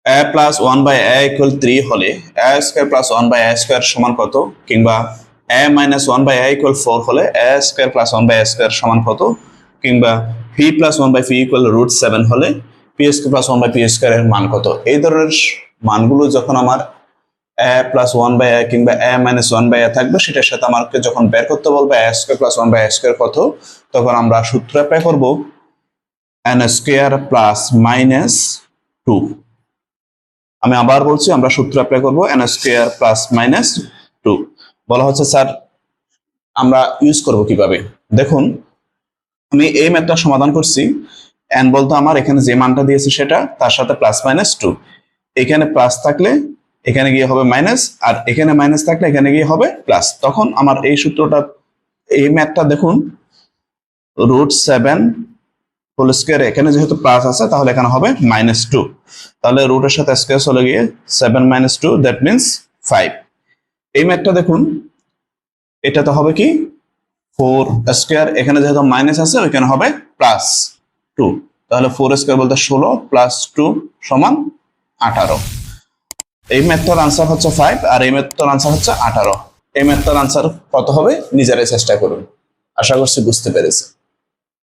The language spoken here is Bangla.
a প্লাস 1/a ইকুয়াল 3 হলে a square plus 1/a square সমান কত, কিংবা a মাইনাস 1/a ইকুয়াল 4 হলে a square plus 1/a square সমান কত, কিংবা p প্লাস 1/p ইকুয়াল √7 হলে p square plus 1/p square এর মান কত। এই ধরনের মানগুলো যখন আমার a প্লাস 1/a কিংবা a মাইনাস 1/a থাকবে, সেটার সাথে আমাকে যখন বের করতে বলবে a square plus 1/a square কত, তখন আমরা সূত্র অ্যাপ্লাই করব n স্কয়ার প্লাস মাইনাস 2। আমি আবার বলছি, আমরা সূত্র অ্যাপ্লাই করব n স্কয়ার প্লাস মাইনাস 2। বলা হচ্ছে স্যার আমরা ইউজ করব কিভাবে। দেখুন, আমি এই ম্যাথটা সমাধান করছি। n বলতে আমার এখানে যে মানটা দিয়েছে সেটা, তার সাথে প্লাস মাইনাস 2। এখানে প্লাস থাকলে এখানে গিয়ে হবে মাইনাস, আর এখানে মাইনাস থাকলে এখানে গিয়ে হবে প্লাস। তখন আমার এই সূত্রটা, এই ম্যাথটা দেখুন, √7 হোল স্কয়ার, এখানে যেহেতু প্লাস আছে তাহলে এখানে হবে -2। তাহলে রুটের সাথে স্কয়ার চলে গিয়ে 7 - 2, দ্যাট মিন্স 5। এই ম্যাথটা দেখুন, এটাতে হবে কি 4 স্কয়ার, এখানে যেহেতু মাইনাস আছে ওইখানে হবে +2। তাহলে 4 স্কয়ার বলতে 16 প্লাস 2 সমান 18। এই ম্যাথটার আনসার হচ্ছে 5, আর এই ম্যাথটার আনসার হচ্ছে 18। এই ম্যাথটার আনসার কত হবে নিজেরাই চেষ্টা করুন। আশা করছি বুঝতে পেরেছেন।